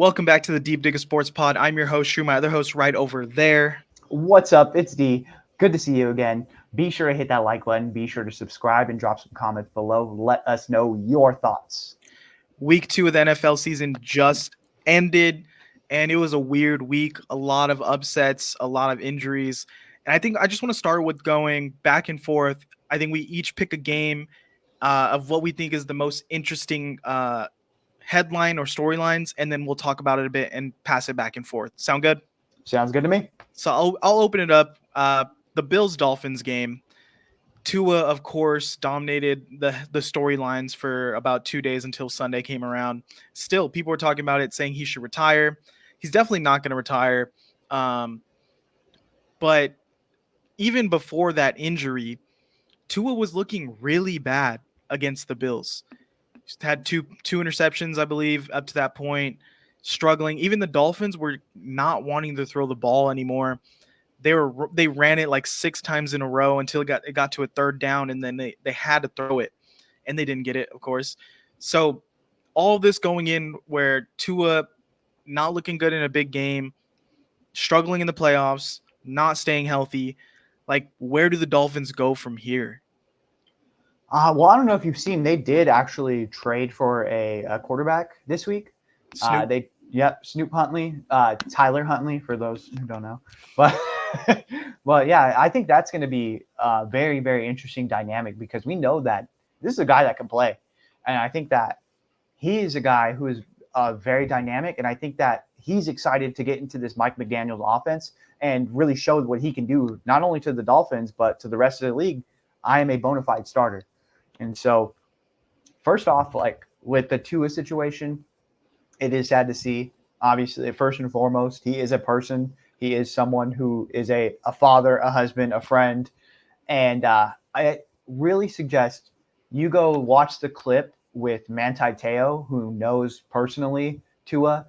Welcome back to the Deep Digger Sports Pod. I'm your host, Shrew, my other host right over there. What's up? It's D. Good to see you again. Be sure to hit that like button. Be sure to subscribe and drop some comments below. Let us know your thoughts. Week 2 of the NFL season just ended, and it was a weird week. A lot of upsets, a lot of injuries. And I think I just want to start with going back and forth. I think we each pick a game of what we think is the most interesting headline or storylines, and then we'll talk about it a bit and pass it back and forth. Sound good? Sounds good to me. So I'll open it up. The Bills-Dolphins game. Tua, of course, dominated the storylines for about 2 days until Sunday came around. Still, people were talking about it, saying he should retire. He's definitely not going to retire. But even before that injury, Tua was looking really bad against the Bills. He's had two interceptions, I believe, up to that point, struggling. Even the Dolphins were not wanting to throw the ball anymore. They ran it like 6 times in a row until it got to a third down, and then they had to throw it, and they didn't get it, of course. So all this going in where Tua not looking good in a big game, struggling in the playoffs, not staying healthy. Like, where do the Dolphins go from here? Well, I don't know if you've seen, they did actually trade for a quarterback this week. Snoop Huntley, Tyler Huntley, for those who don't know. But well, yeah, I think that's going to be a very, very interesting dynamic because we know that this is a guy that can play. And I think that he is a guy who is very dynamic. And I think that he's excited to get into this Mike McDaniel's offense and really show what he can do, not only to the Dolphins, but to the rest of the league. I am a bona fide starter. And so, first off, like with the Tua situation, it is sad to see. Obviously, first and foremost, he is a person. He is someone who is a father, a husband, a friend. And I really suggest you go watch the clip with Manti Te'o, who knows personally Tua,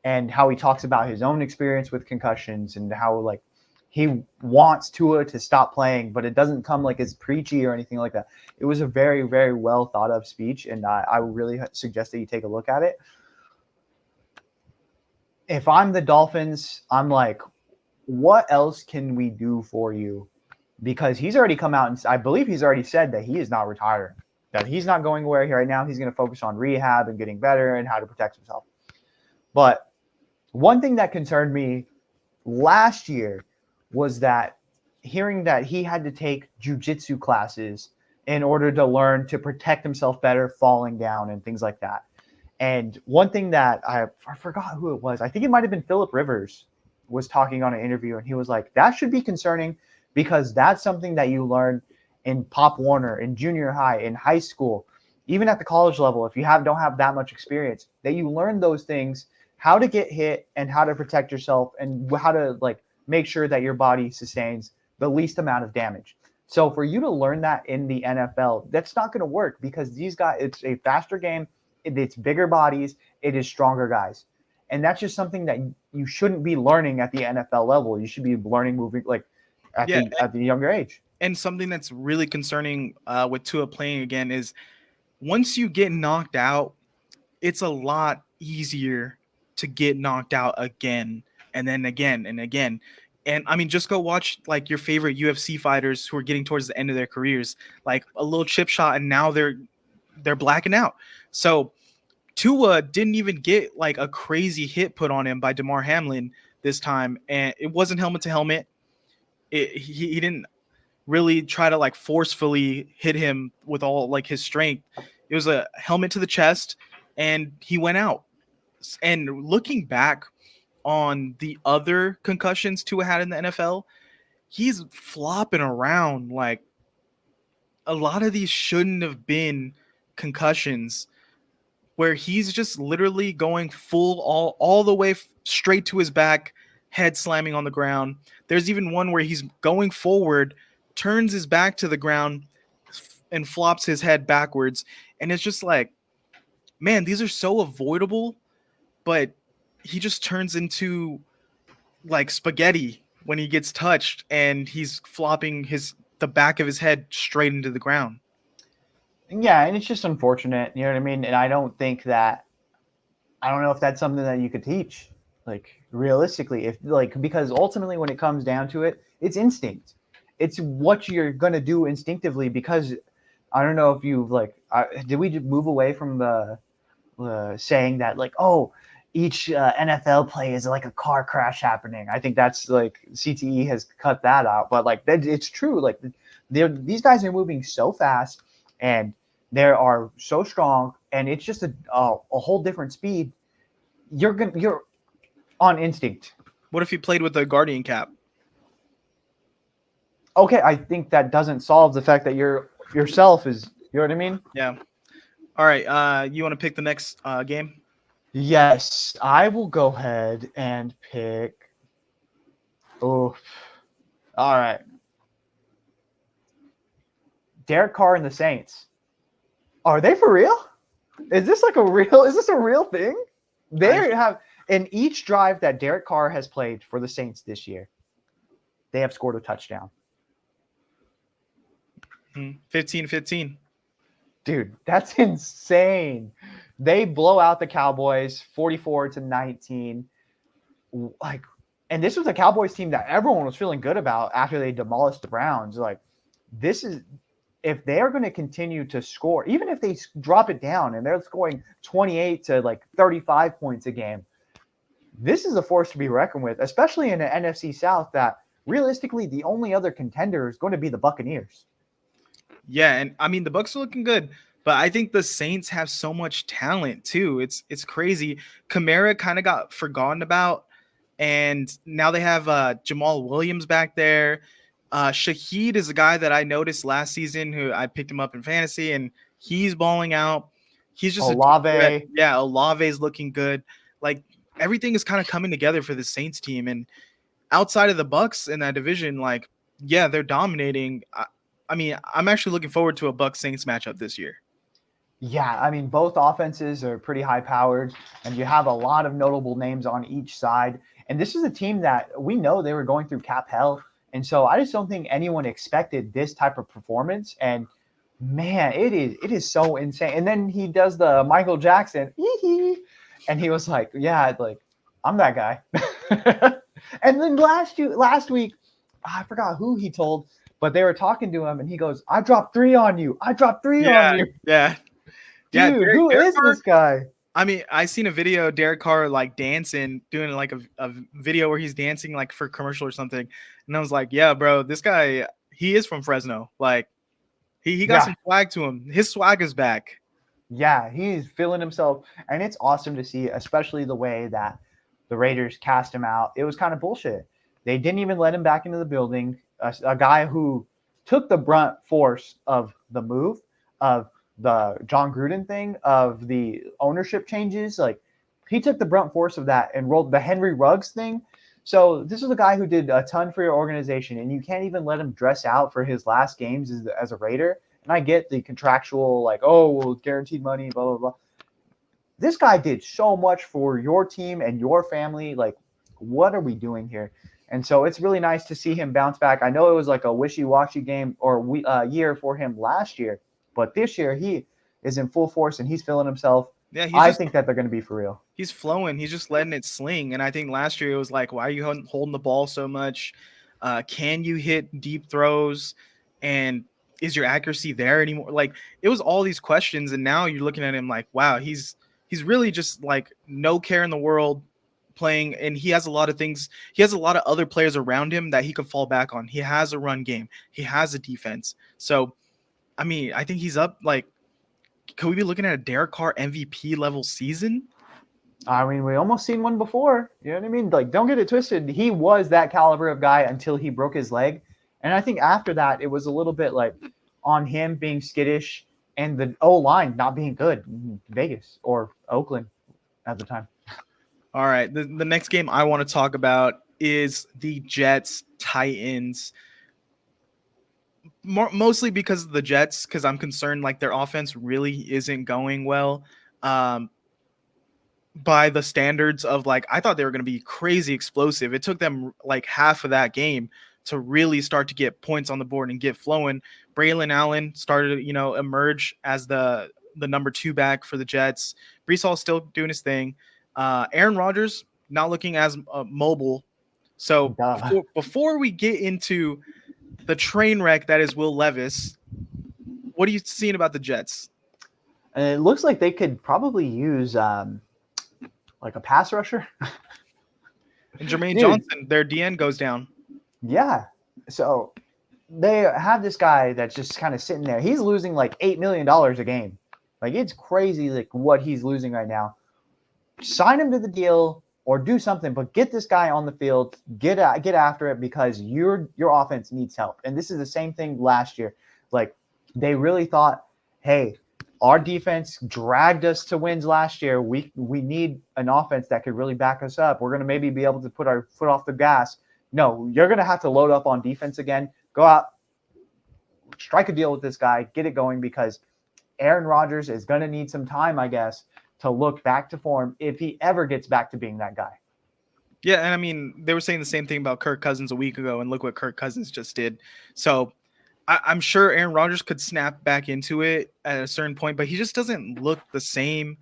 and how he talks about his own experience with concussions and how like he wants Tua to stop playing, but it doesn't come like as preachy or anything like that. It was a very, very well thought of speech, and I really suggest that you take a look at it. If I'm the Dolphins, I'm like, what else can we do for you? Because he's already come out and I believe he's already said that he is not retiring, that he's not going anywhere right now. He's going to focus on rehab and getting better and how to protect himself. But one thing that concerned me last year was that hearing that he had to take jiu-jitsu classes in order to learn to protect himself better, falling down and things like that. And one thing that I forgot who it was. I think it might have been Phillip Rivers was talking on an interview, and he was like, that should be concerning because that's something that you learn in Pop Warner, in junior high, in high school, even at the college level. If you don't have that much experience, that you learn those things, how to get hit and how to protect yourself and how to like make sure that your body sustains the least amount of damage. So for you to learn that in the NFL, that's not going to work because these guys, it's a faster game. It's bigger bodies. It is stronger guys. And that's just something that you shouldn't be learning at the NFL level. You should be learning moving like at the younger age. And something that's really concerning with Tua playing again is once you get knocked out, it's a lot easier to get knocked out again and then again and again. And I mean, just go watch like your favorite UFC fighters who are getting towards the end of their careers, like a little chip shot, and now they're blacking out. So Tua didn't even get like a crazy hit put on him by DeMar Hamlin this time, and it wasn't helmet to helmet. He didn't really try to like forcefully hit him with all like his strength. It was a helmet to the chest, and he went out. And looking back on the other concussions Tua had in the NFL, he's flopping around. Like a lot of these shouldn't have been concussions, where he's just literally going full all the way straight to his back, head slamming on the ground. There's even one where he's going forward, turns his back to the ground, and flops his head backwards. And it's just like, man, these are so avoidable, but he just turns into like spaghetti when he gets touched, and he's flopping the back of his head straight into the ground. Yeah, and it's just unfortunate, you know what I mean? And I don't think that I don't know if that's something that you could teach, like realistically, if like because ultimately when it comes down to it, it's instinct. It's what you're gonna do instinctively. Because I don't know if you've like, did we just move away from the saying that like, oh, each NFL play is like a car crash happening? I think that's like CTE has cut that out, but like it's true. Like these guys are moving so fast and they are so strong, and it's just a whole different speed. You're on instinct. What if he played with a Guardian cap? Okay, I think that doesn't solve the fact that you're yourself is. You know what I mean? Yeah. All right. You want to pick the next game? Yes, I will go ahead and pick. Oh, all right. Derek Carr and the Saints. Are they for real? Is this like a real? Is this a real thing? They have in each drive that Derek Carr has played for the Saints this year, they have scored a touchdown. 15-15. Dude, that's insane. They blow out the Cowboys 44-19. Like, and this was a Cowboys team that everyone was feeling good about after they demolished the Browns. Like, this is if they are going to continue to score, even if they drop it down and they're scoring 28 to like 35 points a game, this is a force to be reckoned with, especially in an NFC South that realistically the only other contender is going to be the Buccaneers. Yeah, and I mean the Bucs are looking good, but I think the Saints have so much talent too. It's crazy. Kamara kind of got forgotten about, and now they have Jamal Williams back there. Shaheed is a guy that I noticed last season who I picked him up in fantasy, and he's balling out. He's just Olave. Yeah, Olave's looking good. Like everything is kind of coming together for the Saints team, and outside of the Bucs in that division, like yeah, they're dominating. I mean, I'm actually looking forward to a Bucs Saints matchup this year. Yeah, I mean, both offenses are pretty high powered, and you have a lot of notable names on each side. And this is a team that we know they were going through cap hell. And so I just don't think anyone expected this type of performance. And man, it is so insane. And then he does the Michael Jackson, and he was like, yeah, like I'm that guy. And then last week, I forgot who he told, but they were talking to him, and he goes, "I dropped 3 on you. I dropped 3 on you." Yeah. Dude, who is this guy? I mean, I seen a video of Derek Carr like dancing, doing like a video where he's dancing like for a commercial or something, and I was like, "Yeah, bro, this guy, he is from Fresno. Like, he got some swag to him. His swag is back." Yeah, he's feeling himself, and it's awesome to see, especially the way that the Raiders cast him out. It was kind of bullshit. They didn't even let him back into the building. A guy who took the brunt force of the move, of the John Gruden thing, of the ownership changes. Like, he took the brunt force of that and rolled the Henry Ruggs thing. So this is a guy who did a ton for your organization, and you can't even let him dress out for his last games as a Raider. And I get the contractual, like, oh, well, guaranteed money, blah, blah, blah. This guy did so much for your team and your family. Like, what are we doing here? And so it's really nice to see him bounce back. I know it was like a wishy-washy game or year for him last year, but this year he is in full force and he's feeling himself. Yeah, I think that they're going to be for real. He's flowing. He's just letting it sling. And I think last year it was like, why are you holding the ball so much? Can you hit deep throws? And is your accuracy there anymore? Like, it was all these questions. And now you're looking at him like, wow, he's really just like no care in the world playing. And he has a lot of things. He has a lot of other players around him that he can fall back on. He has a run game. He has a defense. So, I mean, I think he's up. Like, could we be looking at a Derek Carr MVP level season? I mean, we almost seen one before. You know what I mean? Like, don't get it twisted. He was that caliber of guy until he broke his leg. And I think after that, it was a little bit like on him being skittish and the O-line not being good in Vegas or Oakland at the time. All right. The next game I want to talk about is the Jets-Titans. Mostly because of the Jets, because I'm concerned like their offense really isn't going well. By the standards of like, I thought they were going to be crazy explosive. It took them like half of that game to really start to get points on the board and get flowing. Braylon Allen started, emerge as the number 2 back for the Jets. Breece Hall still doing his thing. Aaron Rodgers not looking as mobile. So Duh. before we get into the train wreck that is Will Levis, what are you seeing about the Jets? And it looks like they could probably use like a pass rusher. And Jermaine Dude. Johnson, their DN goes down. Yeah. So they have this guy that's just kind of sitting there. He's losing like $8 million a game. Like, it's crazy, like what he's losing right now. Sign him to the deal or do something, but get this guy on the field. Get after it, because your offense needs help. And this is the same thing last year. Like, they really thought, hey, our defense dragged us to wins last year. We need an offense that could really back us up. We're going to maybe be able to put our foot off the gas. No, you're going to have to load up on defense again. Go out, strike a deal with this guy, get it going, because Aaron Rodgers is going to need some time, I guess, to look back to form if he ever gets back to being that guy. Yeah, and I mean, they were saying the same thing about Kirk Cousins a week ago, and look what Kirk Cousins just did. So I'm sure Aaron Rodgers could snap back into it at a certain point, but he just doesn't look the same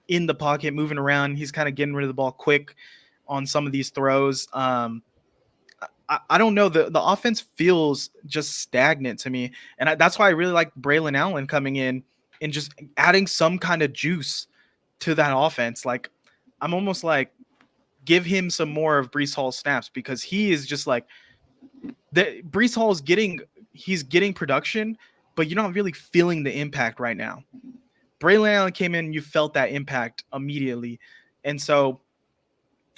in the pocket, moving around. He's kind of getting rid of the ball quick on some of these throws. I don't know. The offense feels just stagnant to me. And that's why I really like Braylon Allen coming in and just adding some kind of juice to that offense. Like, I'm almost like, give him some more of Breece Hall's snaps, because he is just like, Breece Hall is getting production, but you're not really feeling the impact right now. Braylon Allen came in, you felt that impact immediately. And so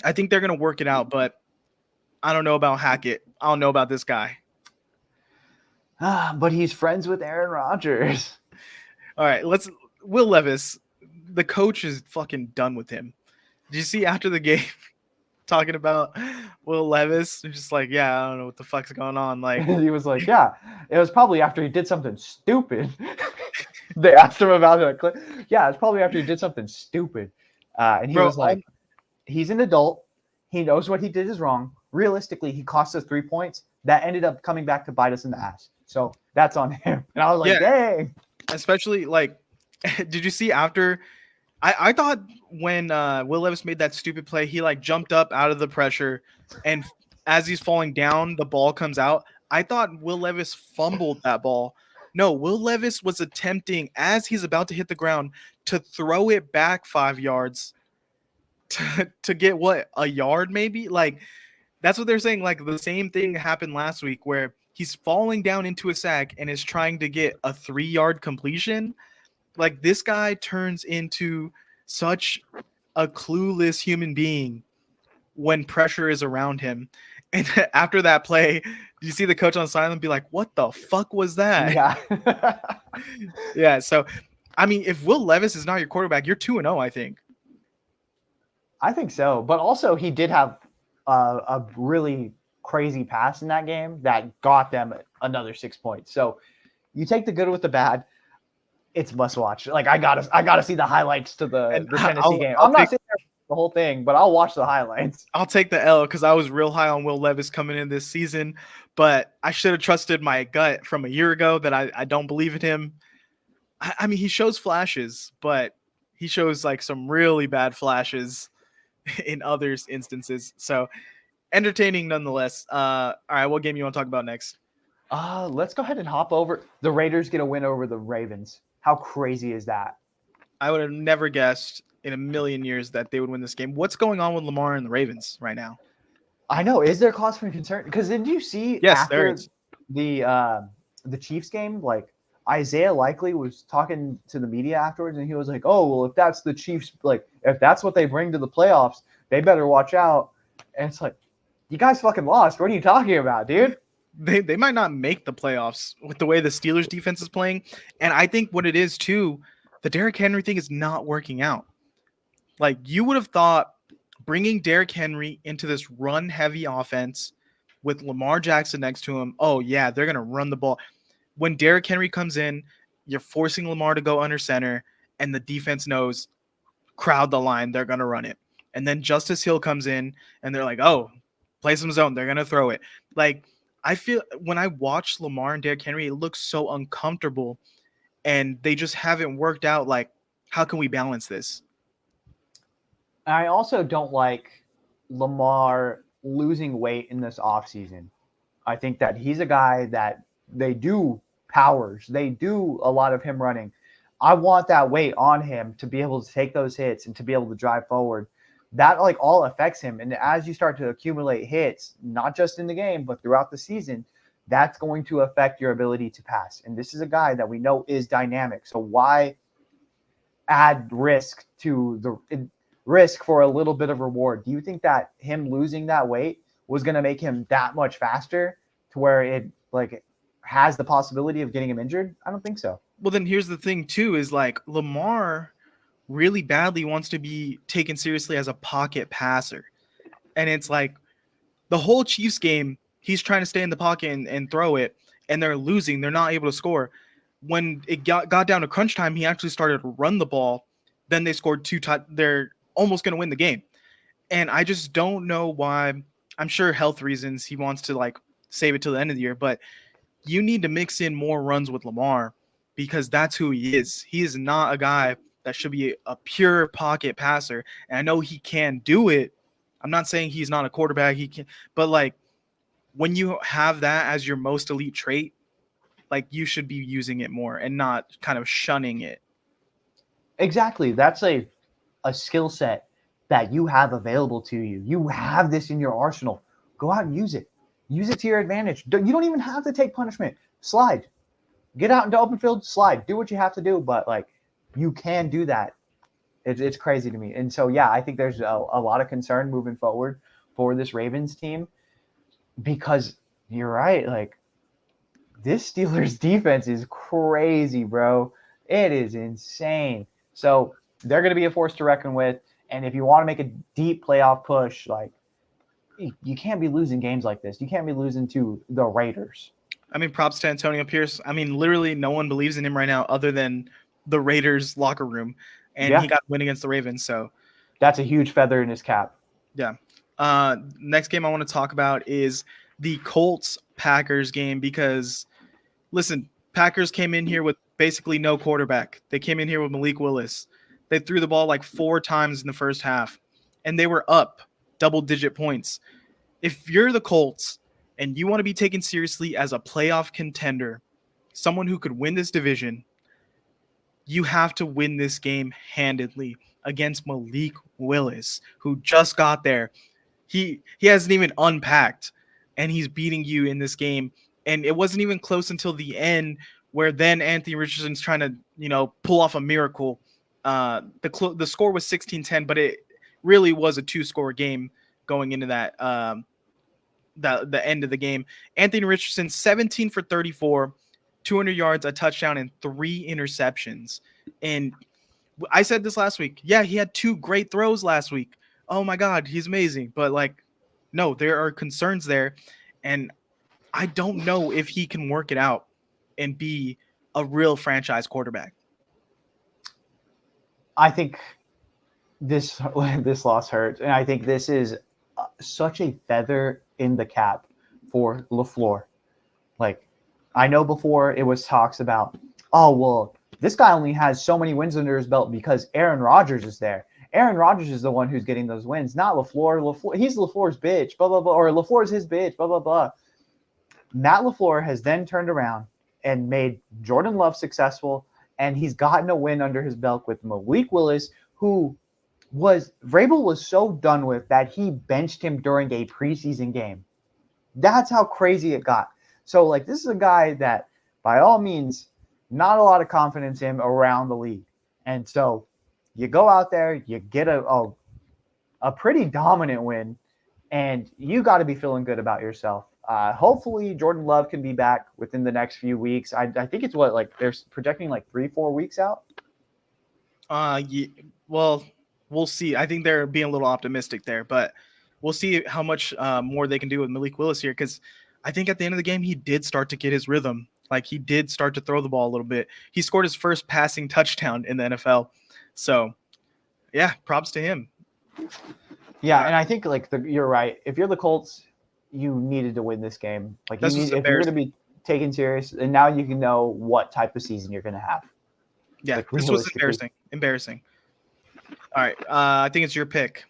I think they're going to work it out, but I don't know about Hackett. I don't know about this guy. But he's friends with Aaron Rodgers. All right, Will Levis, the coach is fucking done with him. Did you see after the game talking about Will Levis? Just like, yeah, I don't know what the fuck's going on. Like, He was like, yeah, it was probably after he did something stupid. They asked him about it. Yeah, it's probably after he did something stupid. And he was like, he's an adult. He knows what he did is wrong. Realistically, he cost us 3 points. That ended up coming back to bite us in the ass. So that's on him. And I was like, dang. Especially, like, did you see after? I thought when Will Levis made that stupid play, he like jumped up out of the pressure, and as he's falling down, the ball comes out. I thought Will Levis fumbled that ball. No, Will Levis was attempting, as he's about to hit the ground, to throw it back 5 yards to get what, a yard maybe? Like, that's what they're saying. Like, the same thing happened last week where he's falling down into a sack and is trying to get a 3-yard completion. Like, this guy turns into such a clueless human being when pressure is around him. And after that play, you see the coach on the sideline be like, what the fuck was that? Yeah. Yeah. So, I mean, if Will Levis is not your quarterback, you're 2-0, I think. I think so. But also, he did have a really crazy pass in that game that got them another 6 points. So you take the good with the bad. It's must watch. Like, I gotta see the highlights to the Tennessee game. I'm not sitting there for the whole thing, but I'll watch the highlights. I'll take the L because I was real high on Will Levis coming in this season, but I should have trusted my gut from a year ago that I don't believe in him. I mean, he shows flashes, but he shows like some really bad flashes in others instances. So entertaining nonetheless. All right, what game you want to talk about next? Let's go ahead and hop over. The Raiders get a win over the Ravens. How crazy is that? I would have never guessed in a million years that they would win this game. What's going on with Lamar and the Ravens right now? I know. Is there cause for concern? Because did you see after the Chiefs game, like Isaiah Likely was talking to the media afterwards, and he was like, "Oh, well, if that's the Chiefs, like if that's what they bring to the playoffs, they better watch out." And it's like, you guys fucking lost. What are you talking about, dude? They might not make the playoffs with the way the Steelers defense is playing. And I think what it is too, the Derrick Henry thing is not working out. Like, you would have thought bringing Derrick Henry into this run heavy offense with Lamar Jackson next to him. Oh yeah, they're going to run the ball. When Derrick Henry comes in, you're forcing Lamar to go under center, and the defense knows, crowd the line, they're going to run it. And then Justice Hill comes in and they're like, oh, play some zone, they're going to throw it. Like, I feel when I watch Lamar and Derrick Henry, it looks so uncomfortable, and they just haven't worked out. Like, how can we balance this? I also don't like Lamar losing weight in this offseason. I think that he's a guy that they do powers. They do a lot of him running. I want that weight on him to be able to take those hits and to be able to drive forward. That like all affects him. And as you start to accumulate hits, not just in the game, but throughout the season, that's going to affect your ability to pass. And this is a guy that we know is dynamic. So why add risk to the risk for a little bit of reward? Do you think that him losing that weight was going to make him that much faster to where it like has the possibility of getting him injured? I don't think so. Well, then here's the thing too: is like Lamar really badly wants to be taken seriously as a pocket passer, and it's like the whole Chiefs game, he's trying to stay in the pocket and throw it, and they're losing. They're not able to score. When it got down to crunch time, he actually started to run the ball. Then they scored they're almost going to win the game. And I just don't know why. I'm sure health reasons he wants to like save it till the end of the year, but you need to mix in more runs with Lamar because that's who he is. He is not a guy that should be a pure pocket passer. And I know he can do it. I'm not saying he's not a quarterback. He can, but like when you have that as your most elite trait, like you should be using it more and not kind of shunning it. Exactly. That's a skill set that you have available to you. You have this in your arsenal. Go out and use it. Use it to your advantage. You don't even have to take punishment. Slide. Get out into open field, slide. Do what you have to do, but like you can do that. It's crazy to me. And so, yeah, I think there's a lot of concern moving forward for this Ravens team because you're right. Like this Steelers defense is crazy, bro. It is insane. So they're going to be a force to reckon with. And if you want to make a deep playoff push, like you can't be losing games like this. You can't be losing to the Raiders. I mean, props to Antonio Pierce. I mean, literally no one believes in him right now other than the Raiders locker room. And he got a win against the Ravens. So that's a huge feather in his cap. Yeah. Next game I want to talk about is the Colts-Packers game because, listen, Packers came in here with basically no quarterback. They came in here with Malik Willis. They threw the ball like 4 times in the first half, and they were up double-digit points. If you're the Colts and you want to be taken seriously as a playoff contender, someone who could win this division, you have to win this game handedly against Malik Willis, who just got there. He hasn't even unpacked, and he's beating you in this game. And it wasn't even close until the end, where then Anthony Richardson's trying to, pull off a miracle. The score was 16-10, but it really was a 2-score game going into that the end of the game. Anthony Richardson, 17 for 34, 200 yards, a touchdown, and 3 interceptions. And I said this last week. Yeah, he had 2 great throws last week. Oh my God, he's amazing. But no, there are concerns there. And I don't know if he can work it out and be a real franchise quarterback. I think this loss hurts. And I think this is such a feather in the cap for LaFleur. I know before it was talks about, oh, well, this guy only has so many wins under his belt because Aaron Rodgers is there. Aaron Rodgers is the one who's getting those wins, not LaFleur. He's LaFleur's bitch, blah, blah, blah, or LaFleur's his bitch, blah, blah, blah. Matt LaFleur has then turned around and made Jordan Love successful, and he's gotten a win under his belt with Malik Willis, who Vrabel was so done with that he benched him during a preseason game. That's how crazy it got. So, this is a guy that, by all means, not a lot of confidence in around the league. And so you go out there, you get a pretty dominant win, and you got to be feeling good about yourself. Hopefully, Jordan Love can be back within the next few weeks. I think it's they're projecting 3-4 weeks out? Yeah, well, we'll see. I think they're being a little optimistic there, but we'll see how much more they can do with Malik Willis here because I think at the end of the game, he did start to get his rhythm. He did start to throw the ball a little bit. He scored his first passing touchdown in the NFL. So, yeah, props to him. Yeah, and I think you're right. If you're the Colts, you needed to win this game. If you're going to be taken serious, and now you can know what type of season you're going to have. Yeah, this was embarrassing. All right. I think it's your pick.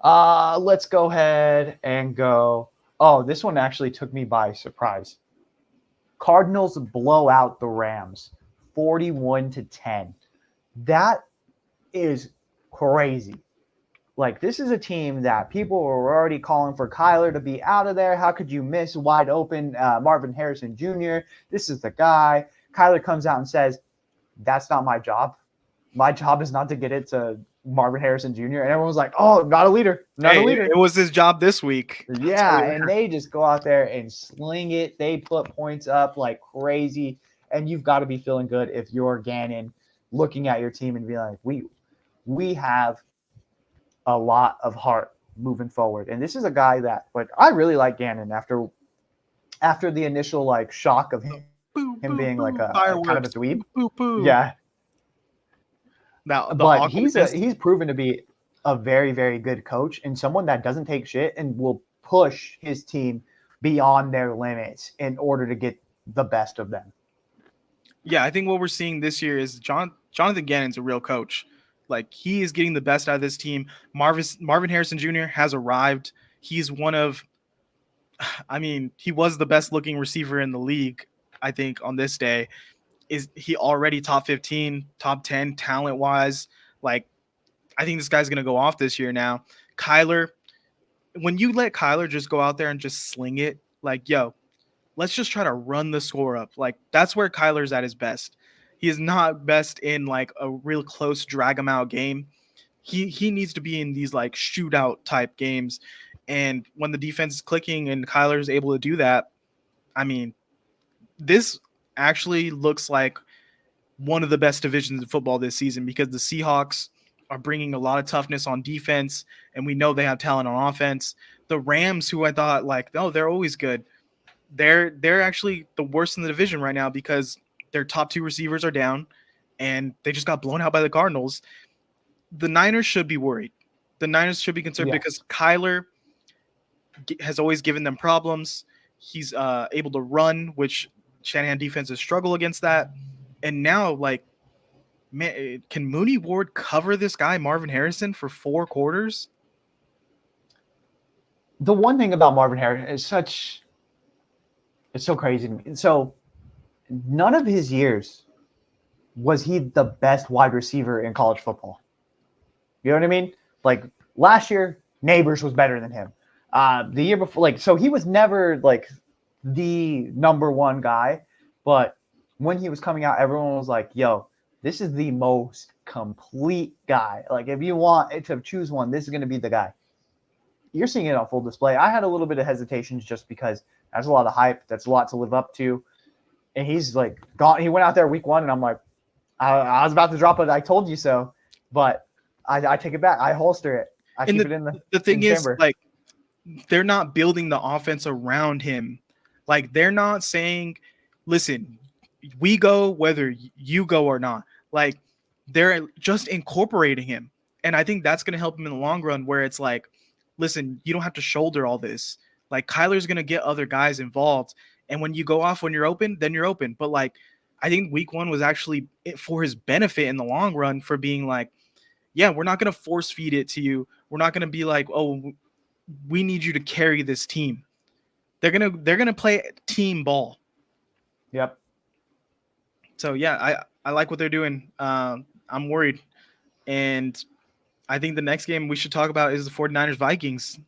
Let's go ahead and go. Oh, this one actually took me by surprise. Cardinals blow out the Rams 41-10. That is crazy. Like, this is a team that people were already calling for Kyler to be out of there. How could you miss wide open Marvin Harrison Jr.? This is the guy. Kyler comes out and says, that's not my job. My job is not to get it to Marvin Harrison Jr. And everyone's like, oh, not a leader. Not a leader. It was his job this week. Yeah, and they just go out there and sling it. They put points up like crazy. And you've got to be feeling good if you're Gannon looking at your team and being like, we have a lot of heart moving forward. And this is a guy that, like, I really like Gannon after the initial like shock of him being like a kind of a dweeb. Yeah. Now, but he's proven to be a very, very good coach and someone that doesn't take shit and will push his team beyond their limits in order to get the best of them. Yeah, I think what we're seeing this year is Jonathan Gannon's a real coach. Like, he is getting the best out of this team. Marvin Harrison Jr. has arrived. He's he was the best looking receiver in the league, I think, on this day. Is he already top 15, top 10 talent wise? Like, I think this guy's going to go off this year now. Kyler, when you let Kyler just go out there and just sling it, like, yo, let's just try to run the score up. Like, that's where Kyler's at his best. He is not best in like a real close drag him out game. He needs to be in these like shootout type games. And when the defense is clicking and Kyler is able to do that, I mean, this actually looks like one of the best divisions in football this season because the Seahawks are bringing a lot of toughness on defense, and we know they have talent on offense. The Rams, who I thought like, no, they're always good. They're actually the worst in the division right now because their top two receivers are down, and they just got blown out by the Cardinals. The Niners should be worried. The Niners should be concerned because Kyler has always given them problems. He's able to run, which Shanahan defenses struggle against that. And now, like, man, can Mooney Ward cover this guy, Marvin Harrison, for 4 quarters? The one thing about Marvin Harrison is it's so crazy to me. So none of his years was he the best wide receiver in college football. You know what I mean? Like, last year, Neighbors was better than him. The year before, like, so he was never like the number one guy, but when he was coming out, everyone was like, yo, this is the most complete guy. Like, if you want to choose one, this is going to be the guy. You're seeing it on full display. I had a little bit of hesitations just because that's a lot of hype. That's a lot to live up to. And he's like gone. He went out there week 1, and I'm like, I was about to drop it. I told you so, but I take it back. I holster it. I keep it in the thing is, chamber. Like, they're not building the offense around him. Like, they're not saying, listen, we go whether you go or not. Like, they're just incorporating him. And I think that's going to help him in the long run, where it's like, listen, you don't have to shoulder all this. Like, Kyler's going to get other guys involved. And when you go off when you're open, then you're open. But, like, I think week 1 was actually for his benefit in the long run, for being like, yeah, we're not going to force feed it to you. We're not going to be like, oh, we need you to carry this team. They're going to play team ball. Yep. So, yeah, I like what they're doing. I'm worried. And I think the next game we should talk about is the 49ers Vikings.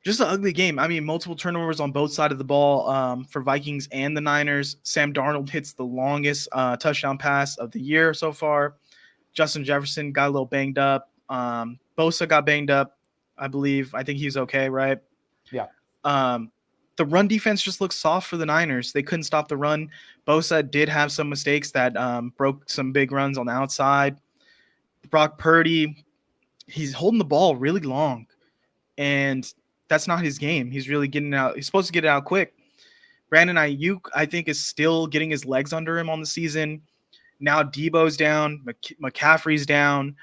Just an ugly game. I mean, multiple turnovers on both sides of the ball for Vikings and the Niners. Sam Darnold hits the longest touchdown pass of the year so far. Justin Jefferson got a little banged up. Bosa got banged up, I believe. I think he's okay, right? Yeah. The run defense just looks soft for the Niners. They couldn't stop the run. Bosa did have some mistakes that broke some big runs on the outside. Brock Purdy, he's holding the ball really long, and that's not his game. He's really getting out. He's supposed to get it out quick. Brandon Ayuk, I think, is still getting his legs under him on the season. Now Debo's down. McCaffrey's down.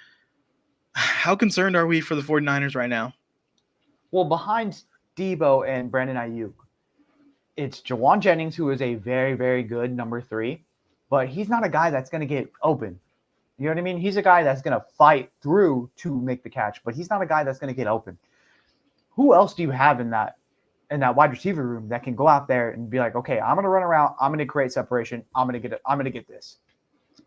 How concerned are we for the 49ers right now? Well, behind Debo and Brandon Ayuk, it's Jawan Jennings, who is a very, very good number 3, but he's not a guy that's going to get open. You know what I mean? He's a guy that's going to fight through to make the catch, but he's not a guy that's going to get open. Who else do you have in that wide receiver room that can go out there and be like, okay, I'm going to run around, I'm going to create separation, I'm going to get this.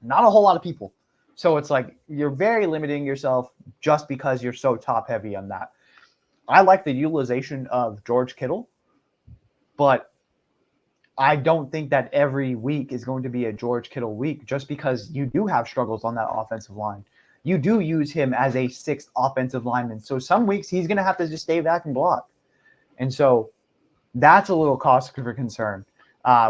Not a whole lot of people. So it's like you're very limiting yourself just because you're so top heavy on that. I like the utilization of George Kittle, but I don't think that every week is going to be a George Kittle week just because you do have struggles on that offensive line. You do use him as a sixth offensive lineman. So some weeks he's going to have to just stay back and block. And so that's a little cause for concern.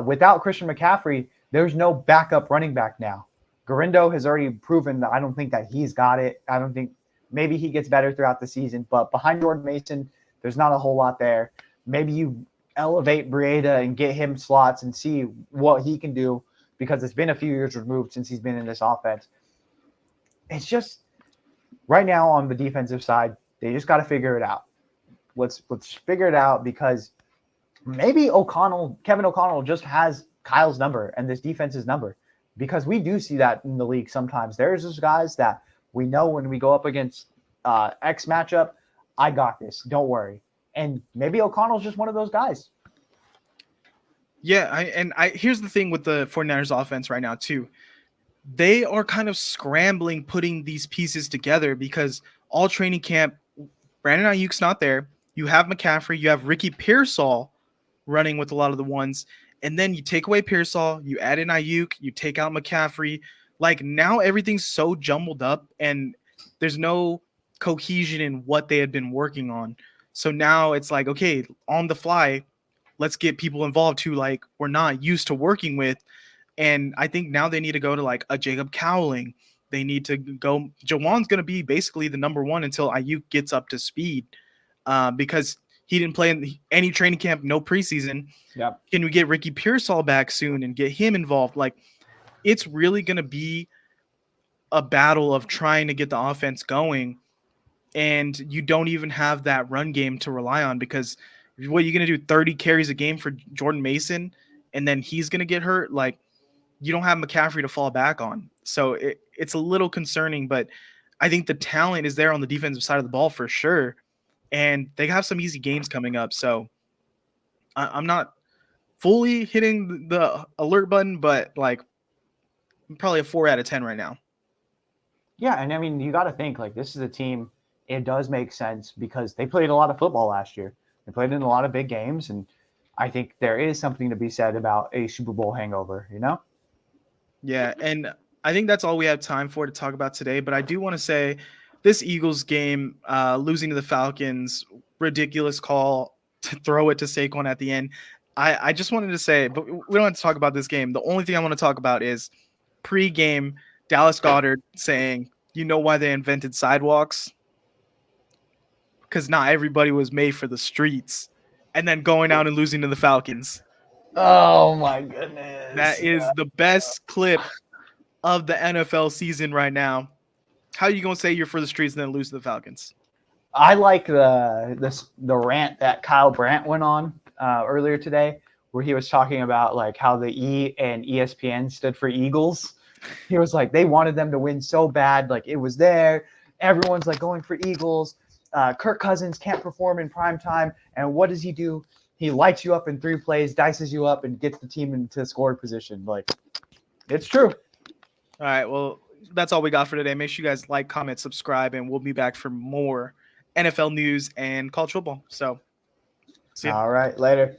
Without Christian McCaffrey, there's no backup running back now. Garindo has already proven that I don't think that he's got it. I don't think maybe he gets better throughout the season, but behind Jordan Mason, there's not a whole lot there. Maybe you elevate Breida and get him slots and see what he can do because it's been a few years removed since he's been in this offense. It's just right now on the defensive side, they just got to figure it out. Let's figure it out because maybe Kevin O'Connell just has Kyle's number and this defense's number because we do see that in the league sometimes. There's those guys that we know when we go up against X matchup, I got this. Don't worry. And maybe O'Connell's just one of those guys. Yeah, here's the thing with the 49ers offense right now too. They are kind of scrambling putting these pieces together because all training camp, Brandon Ayuk's not there. You have McCaffrey, you have Ricky Pearsall running with a lot of the ones, and then you take away Pearsall, you add in Ayuk, you take out McCaffrey. Like now everything's so jumbled up and there's no cohesion in what they had been working on. So now it's like, okay, on the fly, let's get people involved who like we're not used to working with. And I think now they need to go to like a Jacob Cowling. They need to go. Jawan's going to be basically the number one until Ayuk gets up to speed because he didn't play in any training camp, no preseason. Yep. Can we get Ricky Pearsall back soon and get him involved? Like it's really going to be a battle of trying to get the offense going. And you don't even have that run game to rely on because what you're going to do 30 carries a game for Jordan Mason and then he's going to get hurt. Like you don't have McCaffrey to fall back on. So it's a little concerning, but I think the talent is there on the defensive side of the ball for sure. And they have some easy games coming up. So I'm not fully hitting the alert button, but like probably a 4 out of 10 right now. Yeah. And I mean, you got to think like this is a team. It does make sense because they played a lot of football last year. They played in a lot of big games, and I think there is something to be said about a Super Bowl hangover, you know? Yeah, and I think that's all we have time for to talk about today, but I do want to say this Eagles game, losing to the Falcons, ridiculous call to throw it to Saquon at the end. I just wanted to say, but we don't have to talk about this game. The only thing I want to talk about is pre-game Dallas Goedert saying, you know why they invented sidewalks? Because not everybody was made for the streets, and then going out and losing to the Falcons. Oh my goodness. That is the best clip of the NFL season right now. How are you going to say you're for the streets and then lose to the Falcons? I like the rant that Kyle Brandt went on earlier today where he was talking about like how the E and ESPN stood for Eagles. He was like, they wanted them to win so bad. Like it was there. Everyone's like going for Eagles. Kirk Cousins can't perform in prime time. And what does he do? He lights you up in 3 plays, dices you up, and gets the team into scored position. Like, it's true. All right, well, that's all we got for today. Make sure you guys like, comment, subscribe, and we'll be back for more NFL news and college football. So, see ya. All right, later.